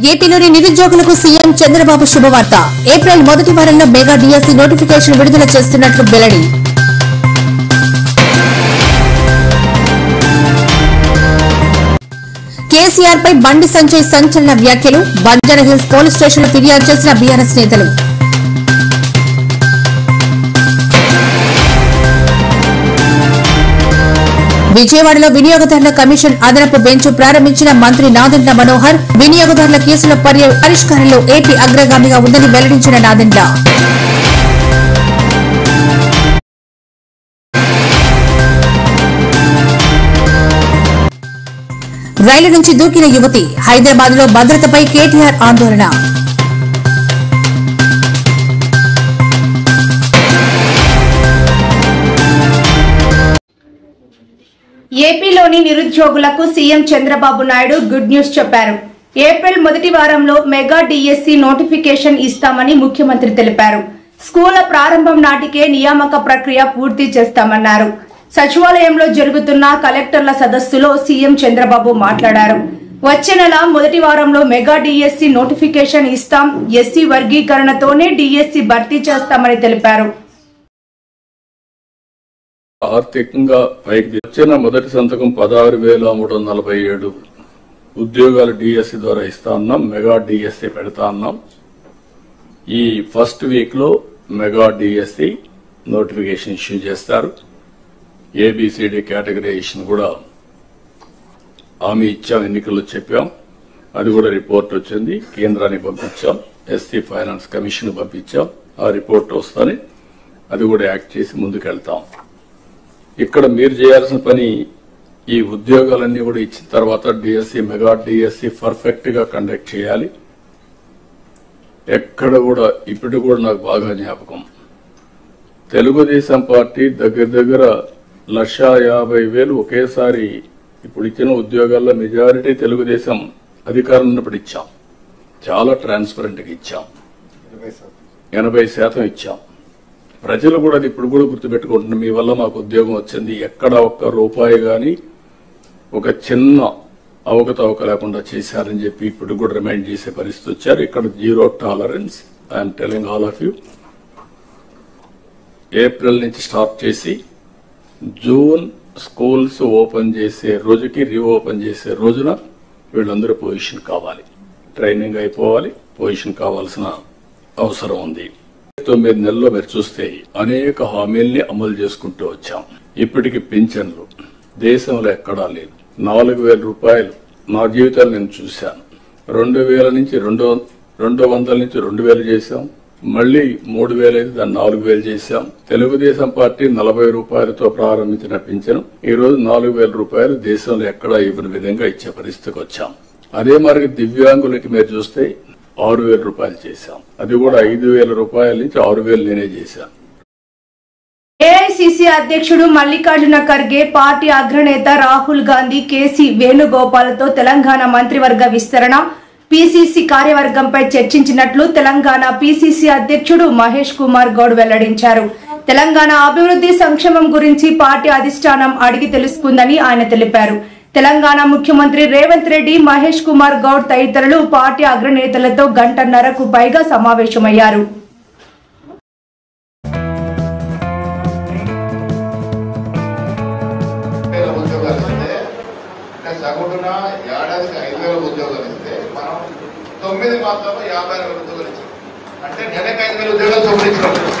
ఏపీలోని నిరుద్యోగులకు సీఎం చంద్రబాబు శుభవార్త. ఏప్రిల్ మొదటి వారంలో మెగా డిఎస్సీ నోటిఫికేషన్ విడుదల చేస్తున్నట్లు వెల్లడి. కేసీఆర్ పై బండి సంజయ్ సంచలన వ్యాఖ్యలు. బంజారాహిల్స్ పోలీస్ స్టేషన్లో ఫిర్యాదు చేసిన బీఆర్ఎస్ నేతలు. విజయవాడలో వినియోగదారుల కమిషన్ అదనపు బెంచ్ ప్రారంభించిన మంత్రి నాదెండ్ల మనోహర్. వినియోగదారుల కేసుల పరిష్కారంలో ఏపీ అగ్రగామిగా ఉందని వెల్లడించిన నాదెండ్ల. రైలు నుంచి దూకిన యువతి. హైదరాబాద్ లో భద్రతపై కేటీఆర్ ఆందోళన. ఏపీలోని నిరుద్యోగులకు CM Chandrababu Naidu good news చెప్పారు. ఏప్రిల్ మొదటి వారంలో మెగా డిఎస్సీ నోటిఫికేషన్ ఇస్తామని ముఖ్యమంత్రి తెలిపారు. స్కూళ్ల ప్రారంభం నాటికే నియామక ప్రక్రియ పూర్తి చేస్తామన్నారు. సచివాలయంలో జరుగుతున్న కలెక్టర్ల సదస్సులో సీఎం చంద్రబాబు మాట్లాడారు. వచ్చే నెల మొదటి వారంలో మెగా డిఎస్సీ నోటిఫికేషన్ ఇస్తాం. ఎస్సీ వర్గీకరణతోనే డిఎస్సీ భర్తీ చేస్తామని తెలిపారు. ఆర్థికంగా పైకి వచ్చిన మొదటి సంతకం 16,347 ఉద్యోగాలు డిఎస్సీ ద్వారా ఇస్తా ఉన్నాం. మెగా డిఎస్సీ పెడతా ఉన్నాం. ఈ ఫస్ట్ వీక్ లో మెగా డిఎస్సీ నోటిఫికేషన్ ఇష్యూ చేస్తారు. ఏబిసిడి కేటగరైజేషన్ కూడా హామీ ఇచ్చాం, ఎన్నికల్లో చెప్పాం. అది కూడా రిపోర్ట్ వచ్చింది, కేంద్రానికి పంపించాం. ఎస్సీ ఫైనాన్స్ కమిషన్ పంపించాం. ఆ రిపోర్ట్ వస్తానే అది కూడా యాక్ట్ చేసి ముందుకెళ్తాం. ఇక్కడ మీరు చేయాల్సిన పని ఈ ఉద్యోగాలన్నీ కూడా ఇచ్చిన తర్వాత డిఎస్సీ మెగా డిఎస్సీ పర్ఫెక్ట్ గా కండక్ట్ చేయాలి. ఎక్కడ కూడా ఇప్పుడు కూడా నాకు బాగా జ్ఞాపకం, తెలుగుదేశం పార్టీ దగ్గర 1,50,000 ఒకేసారి ఇప్పుడు ఇచ్చిన ఉద్యోగాల్లో మెజారిటీ తెలుగుదేశం అధికారం ఉన్నప్పుడు ఇచ్చాం. చాలా ట్రాన్స్పరెంట్ గా ఇచ్చాం. 80% ఇచ్చాం. ప్రజలు కూడా అది ఇప్పుడు కూడా గుర్తుపెట్టుకుంటున్నారు. మీ వల్ల మాకు ఉద్యోగం వచ్చింది, ఎక్కడ ఒక్క రూపాయి గాని ఒక చిన్న అవకతవక లేకుండా చేశారని చెప్పి ఇప్పుడు కూడా రిమైండ్ చేసే పరిస్థితి వచ్చారు. ఇక్కడ zero tolerance. I'm telling all of you. April నుంచి స్టార్ట్ చేసి జూన్ స్కూల్స్ ఓపెన్ చేసే రోజుకి రీఓపెన్ చేసే రోజున వీళ్ళందరూ పొజిషన్ కావాలి, ట్రైనింగ్ అయిపోవాలి, పొజిషన్ కావాల్సిన అవసరం ఉంది. 9 నెలల్లో మీరు చూస్తే అనేక హామీల్ని అమలు చేసుకుంటూ వచ్చాం. ఇప్పటికి పింఛన్లు దేశంలో ఎక్కడా లేదు. 4,000 రూపాయలు నా జీవితాలు నేను చూశాను. 2,000 నుంచి 200 నుంచి 2,000 చేశాం. మళ్లీ 3,000 అయితే దాన్ని 4,000 చేశాం. తెలుగుదేశం పార్టీ 40 రూపాయలతో ప్రారంభించిన పింఛను ఈ రోజు 4,000 రూపాయలు దేశంలో ఎక్కడా ఇవ్వని విధంగా ఇచ్చే పరిస్థితికి వచ్చాం. అదే మరి దివ్యాంగులకి మీరు చూస్తే 6,000 రూపాయలు చేశాం. అది కూడా 5,000 రూపాయల నుంచి 6,000 నేనే చేశాను. ఏఐసీసీ అధ్యక్షుడు మల్లికార్జున ఖర్గే, పార్టీ అగ్రనేత రాహుల్ గాంధీ, కేసీ వేణుగోపాల్తో తెలంగాణ మంత్రివర్గ విస్తరణ, పీసీసీ కార్యవర్గంపై చర్చించినట్లు తెలంగాణ పీసీసీ అధ్యక్షుడు మహేష్ కుమార్ గౌడ్ వెల్లడించారు. తెలంగాణ అభివృద్ధి సంక్షేమం గురించి పార్టీ అధిష్టానం అడిగి తెలుసుకుందని ఆయన తెలిపారు. తెలంగాణ ముఖ్యమంత్రి రేవంత్ రెడ్డి, మహేష్ కుమార్ గౌడ్ తదితరులు పార్టీ అగ్రనేతలతో గంటన్నరకు పైగా సమావేశమయ్యారు. సగటున ఏడాదికి 5,000 ఉద్యోగాలు ఇస్తే మనం 9 మాత్రమే 50,000 ఉద్యోగాలు ఇచ్చాం. అంటే నెలకు 5,000 ఉద్యోగాలు చూపించినట్టు.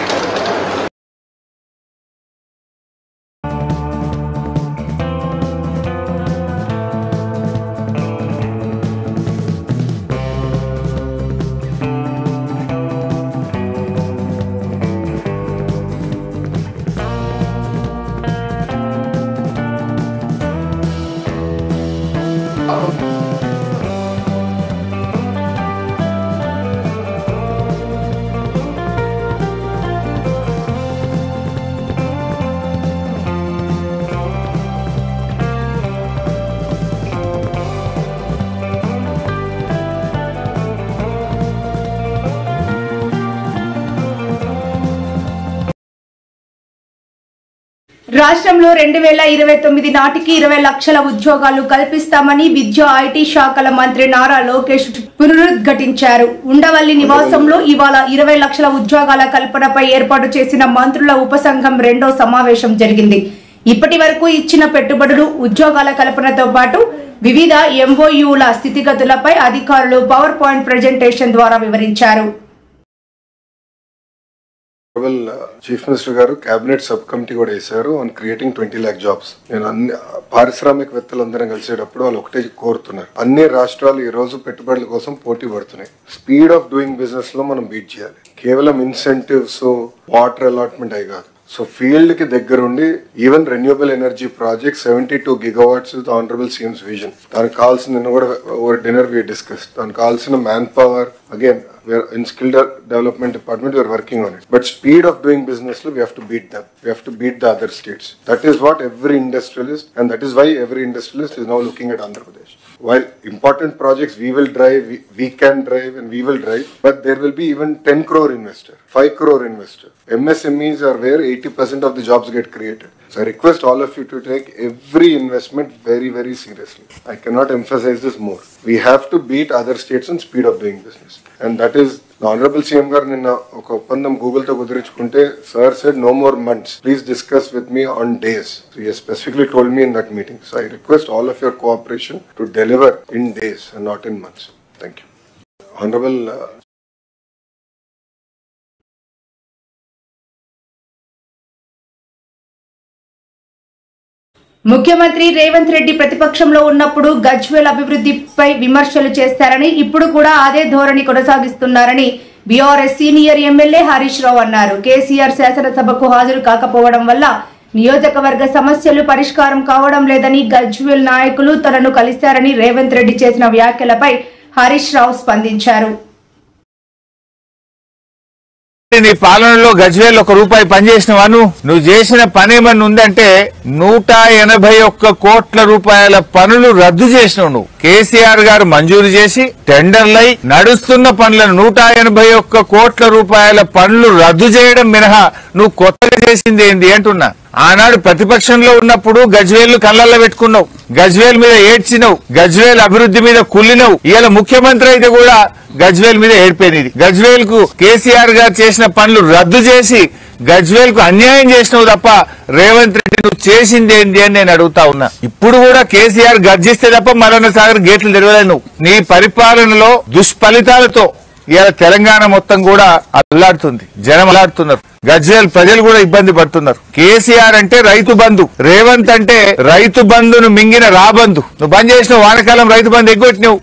రాష్ట్రంలో 2029 నాటికి 20 లక్షల ఉద్యోగాలు కల్పిస్తామని విద్యా ఐటీ శాఖల మంత్రి నారా లోకేష్ పునరుద్ఘాటించారు. ఉండవల్లి నివాసంలో ఇవాళ 20 లక్షల ఉద్యోగాల కల్పనపై ఏర్పాటు చేసిన మంత్రుల ఉపసంఘం 2వ సమావేశం జరిగింది. ఇప్పటి వరకు ఇచ్చిన పెట్టుబడులు, ఉద్యోగాల కల్పనతో పాటు వివిధ ఎంఓయూల స్థితిగతులపై అధికారులు పవర్ పాయింట్ ప్రెజెంటేషన్ ద్వారా వివరించారు. చీఫ్ మినిస్టర్ గారు కేబినెట్ సబ్ కమిటీ కూడా వేశారు ఆన్ క్రియేటింగ్ 20 lakh జాబ్స్. నేను అన్ని పారిశ్రామికవేత్తలందరం కలిసేటప్పుడు వాళ్ళు ఒకటే కోరుతున్నారు, అన్ని రాష్ట్రాలు ఈ రోజు పెట్టుబడుల కోసం పోటీ పడుతున్నాయి. స్పీడ్ ఆఫ్ డూయింగ్ బిజినెస్ లో మనం బీట్ చేయాలి. కేవలం ఇన్సెంటివ్స్, వాటర్ అలాట్మెంట్ అయి కాదు. సో ఫీల్డ్ కి దగ్గరుండి even renewable energy project 72 gigawatts honourable CMs vision. దానికి కావాల్సిన నిన్న కూడా ఓవర్ డిన్నర్ వి డిస్కస్. దానికి కావాల్సిన man power again in skill development department we are working on it, but speed of doing business we have to beat them. We have to beat the other states. That is what every industrialist, and that is why every industrialist is now looking at Andhra Pradesh. While important projects we will drive, we can drive and we will drive, but there will be even 10 crore investor, 5 crore investor. MSMEs are where 80% of the jobs get created. So I request all of you to take every investment very, very seriously. I cannot emphasize this more. We have to beat other states on speed of doing business. And that is, the Honorable CM garu ninna oka oppandam Google to kudirichukunte, sir said no more months. Please discuss with me on days. So he specifically told me in that meeting. So I request all of your cooperation to deliver in days and not in months. Thank you. Honorable ముఖ్యమంత్రి రేవంత్ రెడ్డి ప్రతిపక్షంలో ఉన్నప్పుడు గజ్వేల్ అభివృద్ధిపై విమర్శలు చేస్తారని, ఇప్పుడు కూడా అదే ధోరణి కొనసాగిస్తున్నారని BRS senior MLA Harish Rao అన్నారు. కేసీఆర్ శాసనసభకు హాజరు కాకపోవడం వల్ల నియోజకవర్గ సమస్యలు పరిష్కారం కావడం లేదని, గజ్వేల్ నాయకులు తనను కలిశారని రేవంత్ రెడ్డి చేసిన వ్యాఖ్యలపై హరీష్ రావు స్పందించారు. నీ పాలనలో గజ్వేల్ 1 రూపాయి పనిచేసినవా? నువ్వు చేసిన పని ఏమన్నా ఉందంటే 181 కోట్ల రూపాయల పనులు రద్దు చేసినావు. నువ్వు కేసీఆర్ గారు మంజూరు చేసి టెండర్లై నడుస్తున్న పనులను 181 కోట్ల రూపాయల పనులు రద్దు చేయడం మినహా నువ్వు కొత్తగా చేసింది ఏంది అంటున్నా. ఆనాడు ప్రతిపక్షంలో ఉన్నప్పుడు గజ్వేల్ కళ్ళల్లో పెట్టుకున్నావు, గజ్వేల్ మీద ఏడ్చినవు, గజ్వేల్ అభివృద్ధి మీద కుళ్ళినవు. ఇవాళ ముఖ్యమంత్రి అయితే కూడా గజ్వేల్ మీద ఏడ్పోయినది. గజ్వేల్ కు కేసీఆర్ గారు చేసిన పనులు రద్దు చేసి గజ్వేల్ కు అన్యాయం చేసినావు తప్ప రేవంత్ రెడ్డి నువ్వు చేసింది ఏంటి అని నేను అడుగుతా ఉన్నా. ఇప్పుడు కూడా కేసీఆర్ గర్జిస్తే తప్ప మల్లన్న సాగర్ గేట్లు తెరవలేదు. నువ్వు నీ పరిపాలనలో దుష్ఫలితాలతో ఇవాళ తెలంగాణ మొత్తం కూడా అల్లాడుతుంది, జనం అల్లాడుతున్నారు, గజ్వేల్ ప్రజలు కూడా ఇబ్బంది పడుతున్నారు. కేసీఆర్ అంటే రైతు బంధు, రేవంత్ అంటే రైతు బంధును మింగిన రాబంధు. నువ్వు బంద్ చేసిన వానకాలం రైతు బంధు ఎగ్గొట్టినావు,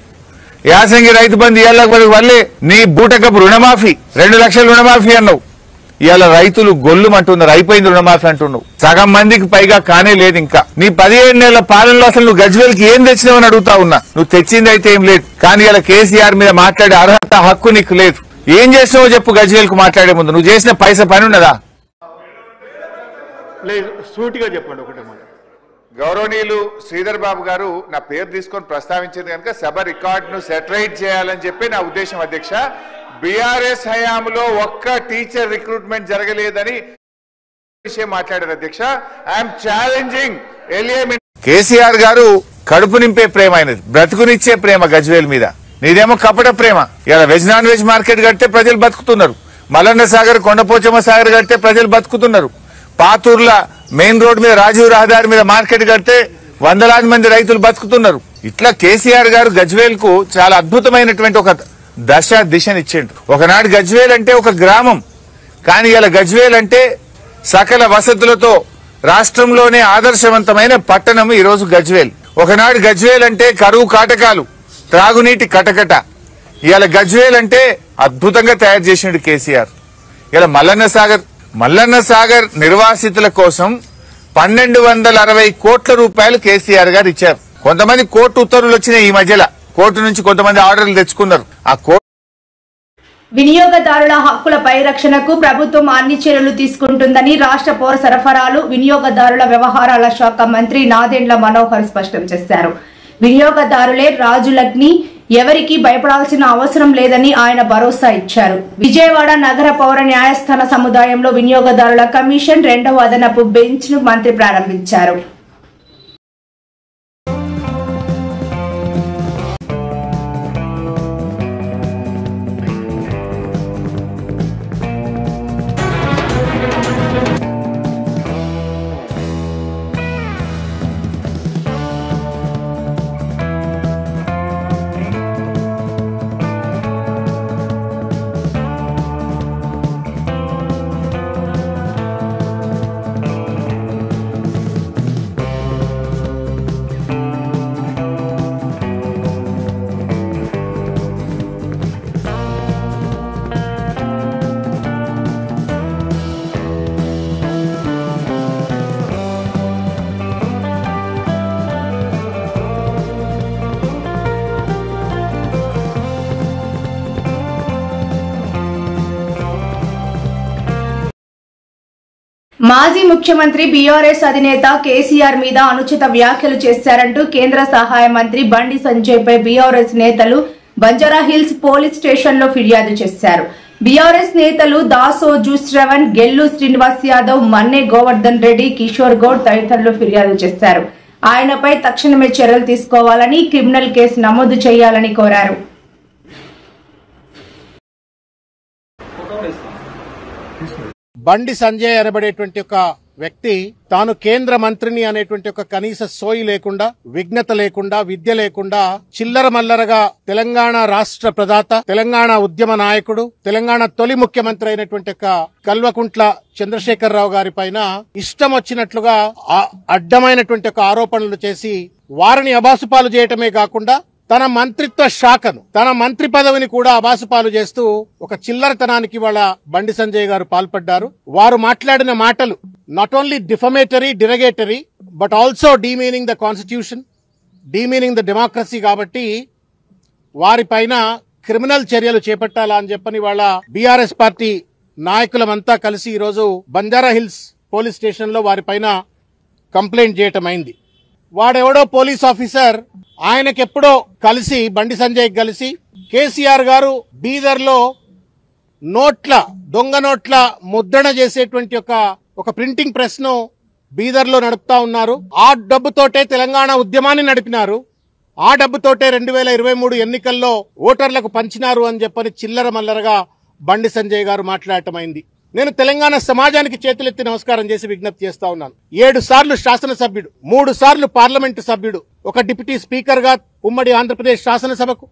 యాసంగి రైతు బంధు ఇవాళ వల్లే నీ బూటకపు రుణమాఫీ 2 లక్షల రుణమాఫీ అన్నావు. ఇవాళ రైతులు గొల్లుమంటున్నారు, అయిపోయింది రుణమాఫీ అంటున్నావు. సగం మందికి పైగా కానే లేదు. ఇంకా నీ 17 నెలల పాలనలో అసలు నువ్వు గజ్వేల్ కి ఏం తెచ్చినావని అడుగుతా ఉన్నా. నువ్వు తెచ్చింది అయితే ఏం లేదు, కానీ ఇలా కేసీఆర్ మీద మాట్లాడే అర్హత, హక్కు నీకు లేదు. ఏం చేసినావో చెప్పు. గజ్వేల్ కు మాట్లాడే ముందు నువ్వు చేసిన పని ఉన్నదా? సూటిగా చెప్పండి ఒకటే మాట. గౌరవనీయులు శ్రీధర్ బాబు గారు నా పేరు తీసుకొని ప్రస్తావించేది కనుక సభ రికార్డును సెటరైట్ చేయాలని చెప్పి నా ఉద్దేశం. అధ్యక్ష, బీఆర్ఎస్ హయాంలో ఒక్క టీచర్ రిక్రూట్మెంట్ జరగలేదని విషయం మాట్లాడారు. అధ్యక్ష, ఐఎమ్ ఛాలెంజింగ్ కేసీఆర్ గారు కడుపు నింపే ప్రేమ అయినది, బ్రతుకునిచ్చే ప్రేమ గజ్వేల్ మీద. నీదేమో కపట ప్రేమ. ఇలా వెజ్ నాన్ వెజ్ మార్కెట్ కడితే ప్రజలు బతుకుతున్నారు, మల్లన్న సాగర్, కొండపోచమ్మ సాగర్ కడితే ప్రజలు బతుకుతున్నారు, పాతూర్ల మెయిన్ రోడ్ మీద రాజీవ్ రహదారి మీద మార్కెట్ కడితే 100,000 మంది రైతులు బతుకుతున్నారు. ఇట్లా కేసీఆర్ గారు గజ్వేల్ కు చాలా అద్భుతమైనటువంటి ఒక దిశనిచ్చిండు. ఒకనాడు గజ్వేల్ అంటే ఒక గ్రామం, కానీ ఇలా గజ్వేల్ అంటే సకల వసతులతో రాష్ట్రంలోనే ఆదర్శవంతమైన పట్టణం ఈరోజు గజ్వేల్. ఒకనాడు గజ్వేల్ అంటే కరువు కాటకాలు, త్రాగునీటి కటకట. ఇవాళ గజ్వేల్ అంటే అద్భుతంగా తయారు చేసిండు కేసీఆర్. ఇలా మల్లన్న సాగర్ నిర్వాసితుల కోసం 1260 కోట్ల రూపాయలు కేసీఆర్ గారు ఇచ్చారు. కొంతమంది కోర్టు ఉత్తర్వులు వచ్చినాయి ఈ మధ్యలో, కోర్టు నుంచి కొంతమంది ఆర్డర్లు తెచ్చుకున్నారు. ఆ వినియోగదారుల హక్కుల పరిరక్షణకు ప్రభుత్వం అన్ని చర్యలు తీసుకుంటుందని రాష్ట్ర పౌర సరఫరాలు, వినియోగదారుల వ్యవహారాల శాఖ మంత్రి నాదెండ్ల మనోహర్ స్పష్టం చేశారు. వినియోగదారులే రాజులగ్ని, ఎవరికీ భయపడాల్సిన అవసరం లేదని ఆయన భరోసా ఇచ్చారు. విజయవాడ నగర పౌర న్యాయస్థాన సముదాయంలో వినియోగదారుల కమిషన్ 2వ అదనపు బెంచ్ ను మంత్రి ప్రారంభించారు. మాజీ ముఖ్యమంత్రి బీఆర్ఎస్ అధినేత కేసీఆర్ మీద అనుచిత వ్యాఖ్యలు చేశారంటూ కేంద్ర సహాయ మంత్రి బండి సంజయ్ పై బీఆర్ఎస్ నేతలు బంజారాహిల్స్ పోలీస్ స్టేషన్ లో ఫిర్యాదు చేశారు. బీఆర్ఎస్ నేతలు దాసోజు శ్రవణ్, గెల్లు శ్రీనివాస్ యాదవ్, మన్నే గోవర్ధన్ రెడ్డి, కిషోర్ గౌడ్ తదితరులు ఫిర్యాదు చేశారు. ఆయనపై తక్షణమే చర్యలు తీసుకోవాలని, క్రిమినల్ కేసు నమోదు చేయాలని కోరారు. బండి సంజయ్ అనబడేటువంటి ఒక వ్యక్తి తాను కేంద్ర మంత్రిని అనేటువంటి ఒక కనీస సోయి లేకుండా, విఘ్నత లేకుండా, విద్య లేకుండా చిల్లర మల్లరగా తెలంగాణ రాష్ట్ర ప్రదాత, తెలంగాణ ఉద్యమ నాయకుడు, తెలంగాణ తొలి ముఖ్యమంత్రి అయినటువంటి ఒక కల్వకుంట్ల చంద్రశేఖరరావు గారి పైన ఇష్టం వచ్చినట్లుగా అడ్డమైనటువంటి ఒక ఆరోపణలు చేసి వారిని అబాసుపాలు చేయటమే కాకుండా తన మంత్రిత్వ శాఖను, తన మంత్రి పదవిని కూడా అబాసుపాలు చేస్తూ ఒక చిల్లరతనానికి వాళ్ళ బండి సంజయ్ గారు పాల్పడ్డారు. వారు మాట్లాడిన మాటలు not only defamatory, derogatory, but also demeaning the constitution, demeaning the democracy. కాబట్టి వారిపైన క్రిమినల్ చర్యలు చేపట్టాలా అని చెప్పని వాళ్ళ బీఆర్ఎస్ పార్టీ నాయకులమంతా కలిసి ఈరోజు బంజారాహిల్స్ పోలీస్ స్టేషన్ లో వారిపైన కంప్లైంట్ చేయటం అయింది. వాడెవడో పోలీస్ ఆఫీసర్ ఆయనకెప్పుడో కలిసి, బండి సంజయ్ కలిసి, కేసీఆర్ గారు బీదర్ లో దొంగ నోట్ల ముద్రణ చేసేటువంటి ఒక ప్రింటింగ్ ప్రెస్ ను బీదర్ లో నడుపుతా ఉన్నారు. ఆ డబ్బుతోటే తెలంగాణ ఉద్యమాన్ని నడిపినారు. ఆ డబ్బుతోటే 2023 ఎన్నికల్లో ఓటర్లకు పంచినారు అని చెప్పని చిల్లర మల్లరగా బండి సంజయ్ గారు మాట్లాడటమైంది. నేను తెలంగాణ సమాజానికి చేతులెత్తి నమస్కారం చేసి విజ్ఞప్తి చేస్తా ఉన్నాను. 7 సార్లు శాసనసభ్యుడు, 3 సార్లు పార్లమెంటు సభ్యుడు, ఒక డిప్యూటీ స్పీకర్ గా ఉమ్మడి ఆంధ్రప్రదేశ్ శాసనసభకు,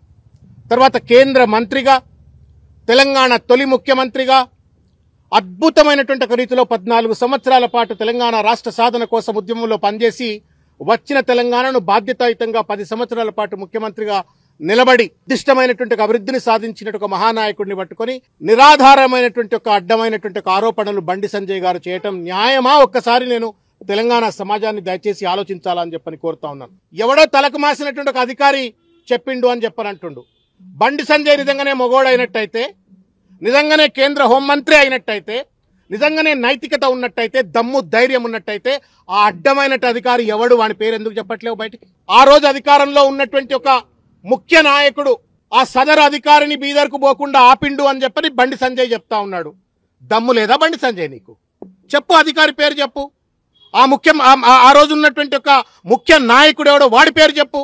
తర్వాత కేంద్ర మంత్రిగా, తెలంగాణ తొలి ముఖ్యమంత్రిగా అద్భుతమైనటువంటి ఒక రీతిలో 14 సంవత్సరాల పాటు తెలంగాణ రాష్ట్ర సాధన కోసం ఉద్యమంలో పనిచేసి వచ్చిన తెలంగాణను బాధ్యతాయుతంగా 10 సంవత్సరాల పాటు ముఖ్యమంత్రిగా నిలబడి నిర్దిష్టమైనటువంటి అభివృద్ధిని సాధించినట్టు ఒక మహానాయకుడిని పట్టుకుని నిరాధారమైనటువంటి ఒక అడ్డమైనటువంటి ఒక ఆరోపణలు బండి సంజయ్ గారు చేయటం న్యాయమా? ఒక్కసారి నేను తెలంగాణ సమాజాన్ని దయచేసి ఆలోచించాలని చెప్పని కోరుతా ఉన్నాను. ఎవడో తలకు మాసినటువంటి ఒక అధికారి చెప్పిండు అని చెప్పనంటుండు. బండి సంజయ్ నిజంగానే మొగోడైనట్టయితే, నిజంగానే కేంద్ర హోంమంత్రి అయినట్టయితే, నిజంగానే నైతికత ఉన్నట్టయితే, దమ్ము ధైర్యం ఉన్నట్టయితే ఆ అడ్డమైన అధికారి ఎవడు, వాని పేరు ఎందుకు చెప్పట్లేవు బయటికి? ఆ రోజు అధికారంలో ఉన్నటువంటి ఒక ముఖ్య నాయకుడు ఆ సదరు అధికారిని బీదర్ కు పోకుండా ఆపిండు అని చెప్పని బండి సంజయ్ చెప్తా ఉన్నాడు. దమ్ము లేదా బండి సంజయ్ నీకు? చెప్పు, అధికారి పేరు చెప్పు. ఆ రోజు ఉన్నటువంటి ఒక ముఖ్య నాయకుడు ఎవడో వాడి పేరు చెప్పు.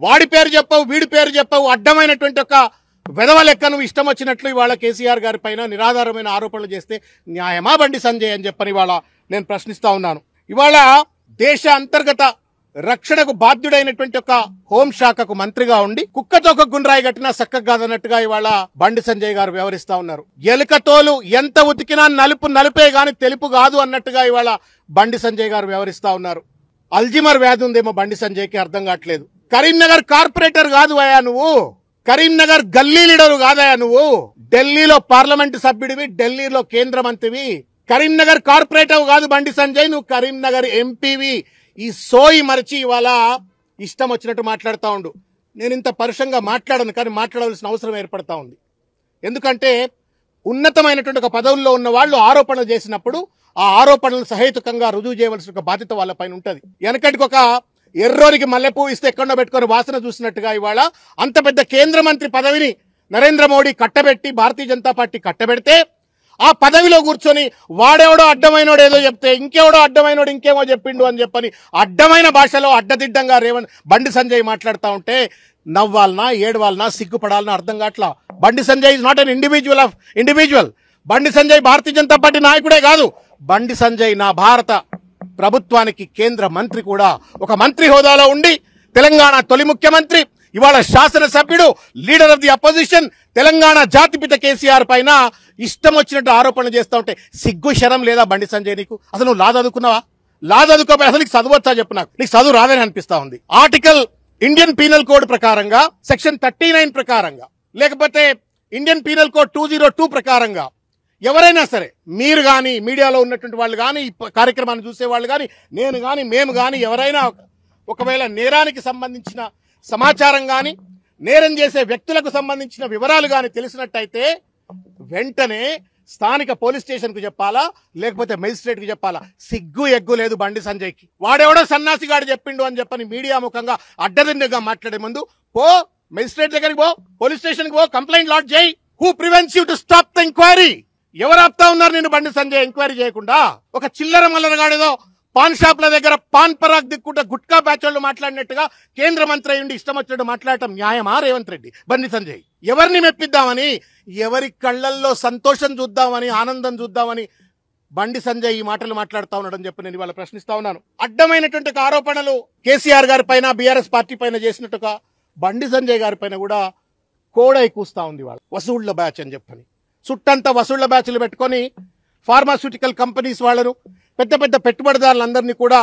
వాడి పేరు చెప్పవు, వీడి పేరు చెప్పవు. అడ్డమైనటువంటి ఒక వెధవ లెక్క నువ్వు ఇష్టం వచ్చినట్లు ఇవాళ కేసీఆర్ గారి పైన నిరాధారమైన ఆరోపణలు చేస్తే న్యాయమా బండి సంజయ్ అని చెప్పని ఇవాళ నేను ప్రశ్నిస్తా ఉన్నాను. ఇవాళ దేశ అంతర్గత రక్షణకు బాధ్యుడైనటువంటి ఒక హోంశాఖకు మంత్రిగా ఉండి కుక్కతోక గుండ్రాయి కట్టినా చక్కగా కాదన్నట్టుగా ఇవాళ బండి సంజయ్ గారు వ్యవహరిస్తా ఉన్నారు. ఎలుకతోలు ఎంత ఉతికినా నలుపే గాని తెలుపు కాదు అన్నట్టుగా ఇవాళ బండి సంజయ్ గారు వ్యవహరిస్తా ఉన్నారు. అల్జిమర్ వ్యాధి ఉందేమో బండి సంజయ్కి, అర్థం కావట్లేదు. కరీంనగర్ కార్పొరేటర్ కాదు అయ్యా నువ్వు, కరీంనగర్ గల్లీ లీడరు కాదయా నువ్వు. ఢిల్లీలో పార్లమెంటు సభ్యుడివి, ఢిల్లీలో కేంద్ర మంత్రివి. కరీంనగర్ కార్పొరేటర్ కాదు బండి సంజయ్, నువ్వు కరీంనగర్ ఎంపీవి. ఈ సోయి మరచి ఇవాళ ఇష్టం వచ్చినట్టు మాట్లాడుతూ ఉండు. నేను ఇంత పరుషంగా మాట్లాడను, కానీ మాట్లాడవలసిన అవసరం ఏర్పడతా ఉంది. ఎందుకంటే ఉన్నతమైనటువంటి ఒక పదవుల్లో ఉన్న వాళ్ళు ఆరోపణలు చేసినప్పుడు ఆ ఆరోపణలు సహేతుకంగా రుజువు చేయవలసిన ఒక బాధ్యత వాళ్ళపైన ఉంటుంది. వెనకటికి ఒక ఎర్రోనికి మల్లెపూ ఇస్తే ఎక్కడో పెట్టుకొని వాసన చూసినట్టుగా ఇవాళ అంత పెద్ద కేంద్ర మంత్రి పదవిని నరేంద్ర మోడీ కట్టబెట్టి భారతీయ జనతా పార్టీ కట్టబెడితే ఆ పదవిలో కూర్చొని వాడెవడో అడ్డమైనోడు ఏదో చెప్తే ఇంకెవడో అడ్డమైనోడు ఇంకేమో చెప్పిండు అని చెప్పని అడ్డమైన భాషలో అడ్డదిడ్డంగా బండి సంజయ్ మాట్లాడుతూ ఉంటే నవ్వాలనా ఏడవాలనా సిగ్గుపడాలనా అర్థం కావట్లా. Bandi Sanjay is not an individual. Bandi Sanjay Bharatiya Janata party నాయకుడే కాదు, బండి సంజయ్ నా భారత ప్రభుత్వానికి కేంద్ర మంత్రి కూడా. ఒక మంత్రి హోదాలో ఉండి తెలంగాణ తొలి ముఖ్యమంత్రి, ఇవాళ శాసనసభ్యుడు, leader of the opposition, Telangana జాతిపిత కేసీఆర్ పైన ఇష్టం వచ్చినట్టు ఆరోపణలు చేస్తూ ఉంటే సిగ్గు శరం లేదా బండి సంజయ్ నీకు? అసలు నువ్వు లా చదువుకున్నావా? లా చదువుకోపోయి అసలు నీకు చదవచ్చా చెప్పు నాకు. నీకు చదువు రాదని అనిపిస్తా ఉంది. ఆర్టికల్ ఇండియన్ పీనల్ కోడ్ ప్రకారంగా సెక్షన్ 39 ప్రకారంగా లేకపోతే ఇండియన్ పీనల్ కోడ్ 202 ప్రకారంగా ఎవరైనా సరే, మీరు కానీ మీడియాలో ఉన్నటువంటి వాళ్ళు కానీ ఈ కార్యక్రమాన్ని చూసే వాళ్ళు కానీ నేను కానీ మేము కానీ ఎవరైనా ఒకవేళ నేరానికి సంబంధించిన సమాచారం కానీ నేరం చేసే వ్యక్తులకు సంబంధించిన వివరాలు కానీ తెలిసినట్టయితే వెంటనే స్థానిక పోలీస్ స్టేషన్ కు చెప్పాలా లేకపోతే మెజిస్ట్రేట్ కు చెప్పాలా? సిగ్గు ఎగ్గు లేదు బండి సంజయ్కి. వాడెవడో సన్నాసిగాడు చెప్పిండు అని చెప్పని మీడియా ముఖంగా అడ్డదిడ్డంగా మాట్లాడే ముందు పో మెజిస్ట్రేట్ దగ్గరికి పో, పోలీస్ స్టేషన్ కి పో, కంప్లైంట్ లాడ్జ్ చేయి. Who prevents you to stop the enquiry? ఎవరు ఆపుతా ఉన్నారు నేను బండి సంజయ్ ఎంక్వైరీ చేయకుండా? ఒక చిల్లర మల్లరగాడేదో పాన్ షాప్ల దగ్గర పాన్ పరాగ్ దిక్కుంటే గుట్కా బ్యాచ్ వాళ్ళు మాట్లాడినట్టుగా కేంద్ర మంత్రి అయ్యుండి ఇష్టం వచ్చినట్టు మాట్లాడటం న్యాయమా రేవంత్ రెడ్డి? బండి సంజయ్ ఎవరిని మెప్పిద్దామని, ఎవరి కళ్లల్లో సంతోషం చూద్దామని, ఆనందం చూద్దామని బండి సంజయ్ ఈ మాటలు మాట్లాడుతూ ఉన్నాడని చెప్పి నేను ఇవాళ ప్రశ్నిస్తా ఉన్నాను. అడ్డమైనటువంటి ఆరోపణలు కేసీఆర్ గారి పైన బీఆర్ఎస్ పార్టీ పైన చేసినట్టుగా బండి సంజయ్ గారి పైన కూడా కోడై కూస్తా ఉంది. వాళ్ళు వసూళ్ల బ్యాచ్ అని చెప్పని చుట్టంతా వసూళ్ల బ్యాచ్లు పెట్టుకొని ఫార్మాస్యూటికల్ కంపెనీస్ వాళ్ళను పెద్ద పెద్ద పెట్టుబడిదారులందరినీ కూడా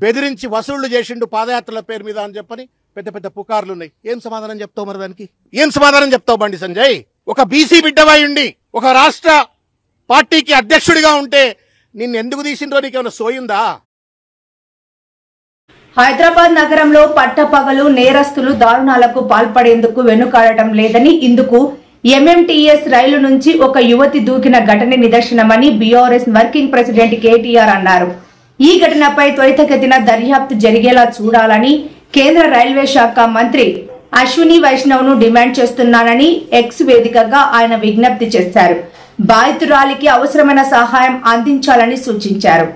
బెదిరించి వసూళ్లు చేసిండు పాదయాత్రల పేరు మీద అని చెప్పని పెద్ద పెద్ద పుకార్లు ఉన్నాయి. ఏం సమాధానం చెప్తావు మరి దానికి? ఏం సమాధానం చెప్తావు బండి సంజయ్? ఒక బీసీ బిడ్డవై ఉండి ఒక రాష్ట్ర పార్టీకి అధ్యక్షుడిగా ఉంటే నిన్ను ఎందుకు తీసిండ్రో నీకేమైనా సోయుందా? హైదరాబాద్ నగరంలో పట్టపగలు నేరస్తులు దారుణాలకు పాల్పడేందుకు వెనుకాడటం లేదని, ఇందుకు ఎంఎంటీఎస్ రైలు నుంచి ఒక యువతి దూకిన ఘటన నిదర్శనమని బీఆర్ఎస్ వర్కింగ్ ప్రెసిడెంట్ కేటీఆర్ అన్నారు. ఈ ఘటనపై త్వరితగతిన దర్యాప్తు జరిగేలా చూడాలని కేంద్ర రైల్వే శాఖ మంత్రి అశ్విని వైష్ణవ్ ను డిమాండ్ చేస్తున్నానని ఎక్స్ వేదికగా ఆయన విజ్ఞప్తి చేశారు. బాధితురాలికి అవసరమైన సహాయం అందించాలని సూచించారు.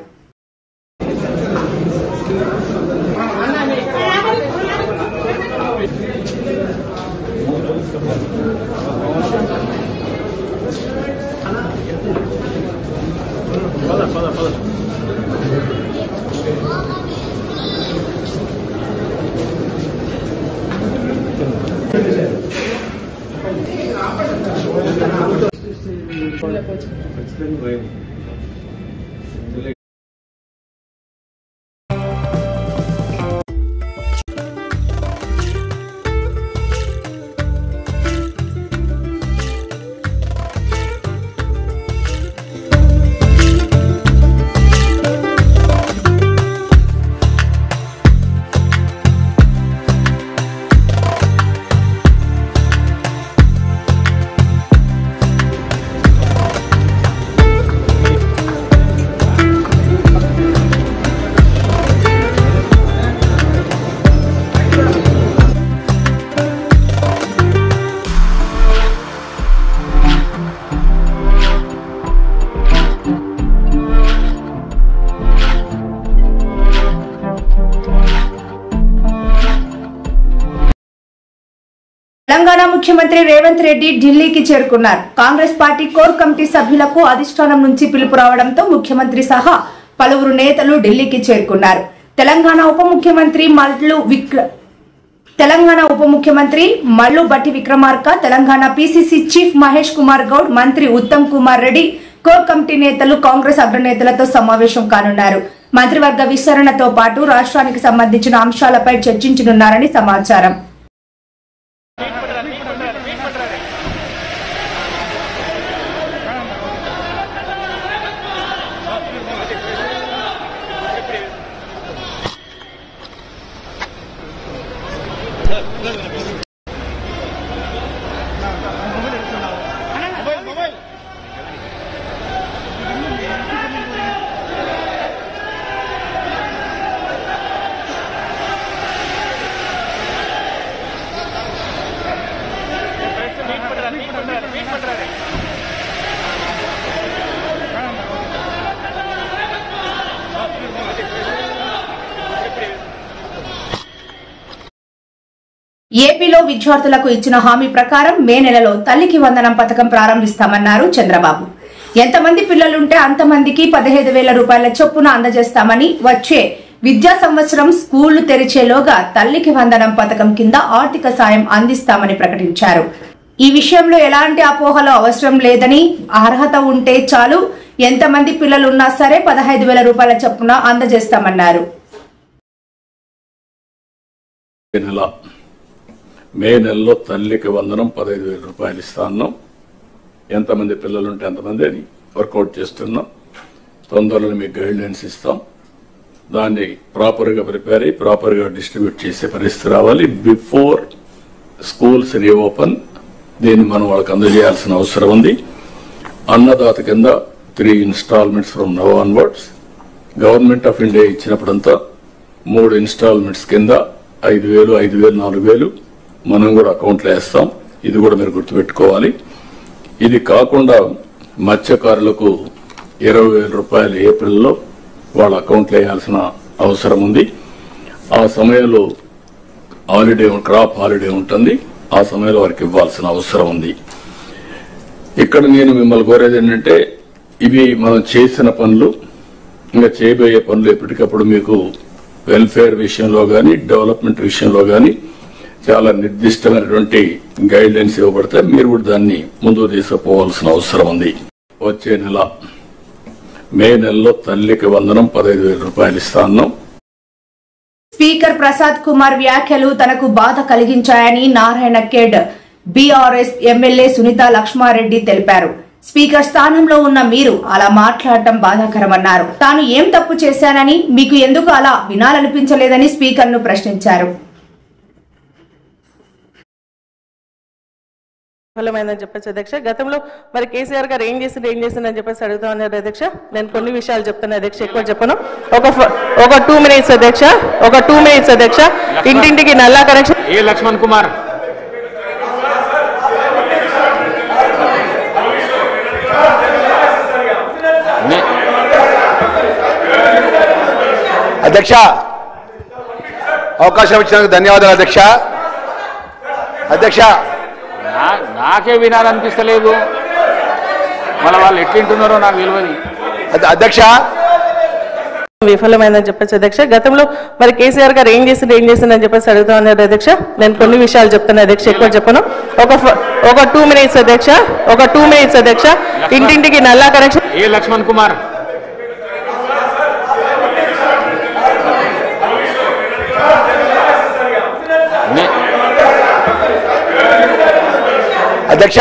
తెలంగాణ ముఖ్యమంత్రి రేవంత్ రెడ్డి ఢిల్లీకి చేరుకున్నారు. కాంగ్రెస్ పార్టీ కోర్ కమిటీ సభ్యులకు అధిష్టానం నుంచి పిలుపు రావడంతో ముఖ్యమంత్రి సహా పలువురు నేతలు ఢిల్లీకి చేరుకున్నారు. తెలంగాణ ఉప ముఖ్యమంత్రి మల్లు భట్టి విక్రమార్క, తెలంగాణ పీసీసీ చీఫ్ మహేష్ కుమార్ గౌడ్, మంత్రి ఉత్తమ్ కుమార్ రెడ్డి, కోర్ కమిటీ నేతలు కాంగ్రెస్ అగ్రనేతలతో సమావేశం కానున్నారు. మంత్రివర్గ విస్తరణతో పాటు రాష్ట్రానికి సంబంధించిన అంశాలపై చర్చించనున్నారని సమాచారం. ఏపీలో విద్యార్థులకు ఇచ్చిన హామీ ప్రకారం మే నెలలో తల్లికి వందనం పథకం ప్రారంభిస్తామన్నారు చంద్రబాబు. ఎంతమంది పిల్లలుంటే అంతమందికి 15,000 రూపాయల చొప్పున అందజేస్తామని, వచ్చే విద్యా సంవత్సరం స్కూళ్లు తెరిచేలోగా తల్లికి వందనం పథకం కింద ఆర్థిక సాయం అందిస్తామని ప్రకటించారు. ఈ విషయంలో ఎలాంటి అపోహలు అవసరం లేదని, అర్హత ఉంటే చాలు, ఎంతమంది పిల్లలున్నా సరే 15,000 రూపాయల చొప్పున అందజేస్తామన్నారు. మే నెలలో తల్లికి వందనం 15,000 రూపాయలు ఇస్తాన్నాం. ఎంతమంది పిల్లలుంటే అంతమంది అని వర్కౌట్ చేస్తున్నాం. తొందరలో మీకు గైడ్లైన్స్ ఇస్తాం. దాన్ని ప్రాపర్గా ప్రిపేర్ అయ్యి ప్రాపర్గా డిస్ట్రిబ్యూట్ చేసే పరిస్థితి రావాలి. బిఫోర్ స్కూల్స్ రీఓపెన్ దీన్ని మనం వాళ్ళకి అందజేయాల్సిన అవసరం ఉంది. అన్నదాత కింద 3 instalments from now onwards. Government of India ఇచ్చినప్పుడంతా 3 ఇన్స్టాల్మెంట్స్ కింద 5,000, 5,000, 4,000 మనం కూడా అకౌంట్లో వేస్తాం. ఇది కూడా మీరు గుర్తుపెట్టుకోవాలి. ఇది కాకుండా మత్స్యకారులకు 20,000 రూపాయలు ఏప్రిల్లో వాళ్ళ అకౌంట్లో వేయాల్సిన అవసరం ఉంది. ఆ సమయంలో క్రాప్ హాలిడే ఉంటుంది. ఆ సమయంలో వారికి ఇవ్వాల్సిన అవసరం ఉంది. ఇక్కడ నేను మిమ్మల్ని కోరేది ఏంటంటే, ఇవి మనం చేసిన పనులు, ఇంకా చేయబోయే పనులు ఎప్పటికప్పుడు మీకు వెల్ఫేర్ విషయంలో గాని, డెవలప్మెంట్ విషయంలో గాని చాలా నిర్దిష్టమైనటువంటి గైడ్ లైన్స్ ఇవ్వబడితే మీరు కూడా దాన్ని ముందుకు తీసుకుపోవాల్సిన అవసరం ఉంది. వచ్చే నెల మే నెలలో తల్లికి వందనం 15,000 రూపాయలు ఇస్తాన్నాం. స్పీకర్ ప్రసాద్ కుమార్ వ్యాఖ్యలు తనకు బాధ కలిగించాయని నారాయణ ఖేడ్ బీఆర్ఎస్ ఎమ్మెల్యే సునీత లక్ష్మారెడ్డి తెలిపారు. స్పీకర్ స్థానంలో ఉన్న మీరు అలా మాట్లాడటం బాధాకరమన్నారు. తాను ఏం తప్పు చేశానని, మీకు ఎందుకు అలా వినాలనిపించలేదని స్పీకర్ ను ప్రశ్నించారు. విఫలమైందని చెప్పేసి అధ్యక్ష, గతంలో మరి కేసీఆర్ గారు ఏం చేసిందని చెప్పేసి అడుగుతా ఉన్నారు అధ్యక్ష. నేను కొన్ని విషయాలు చెప్తాను అధ్యక్ష, ఎక్కువ చెప్పను. ఒక 2 minutes అధ్యక్ష, ఒక 2 minutes అధ్యక్ష. ఇంటింటికి నల్లా కనెక్షన్. ఏ లక్ష్మణ్ కుమార్ అధ్యక్ష, అవకాశం ఇచ్చినందుకు ధన్యవాదాలు అధ్యక్ష. అధ్యక్ష, నాకే వినాలనిపిస్తలేదు, మళ్ళీ వాళ్ళు ఎట్లుంటున్నారో నాకు తెలియదు అధ్యక్ష. విఫలమైందని చెప్పేసి అధ్యక్ష, గతంలో మరి కేసీఆర్ గారు ఏం చేసిందని చెప్పేసి అడుగుతా ఉన్నారు అధ్యక్ష. నేను కొన్ని విషయాలు చెప్తాను అధ్యక్ష, ఎక్కువ చెప్పను. ఒక 2 minutes అధ్యక్ష, ఒక 2 minutes అధ్యక్ష. ఇంటింటికి నల్లా కనెక్షన్. ఏ లక్ష్మణ్ కుమార్ అధ్యక్ష,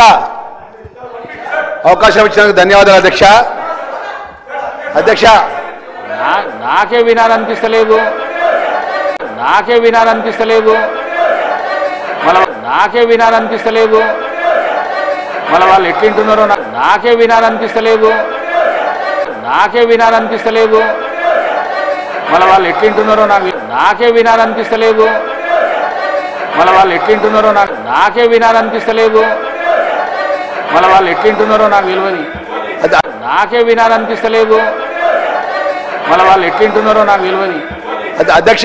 అవకాశం ఇచ్చినందుకు ధన్యవాదాలు అధ్యక్ష. అధ్యక్ష, నాకే వినాలనిపిస్తలేదు, మళ్ళీ వాళ్ళు ఎట్లుంటున్నారో నాకే వినాలనిపిస్తలేదు, మళ్ళీ వాళ్ళు ఎట్లుంటున్నారో నాకే వినాలనిపిస్తలేదు, మళ్ళీ వాళ్ళు ఎట్లుంటున్నారో నాకే వినాలనిపిస్తలేదు, మళ్ళీ వాళ్ళు ఎట్లుంటున్నారో నాకు తెలియదు. నాకే వినాలనిపిస్తలేదు, మళ్ళీ వాళ్ళు ఎట్లుంటున్నారో నాకు తెలియదు అధ్యక్ష.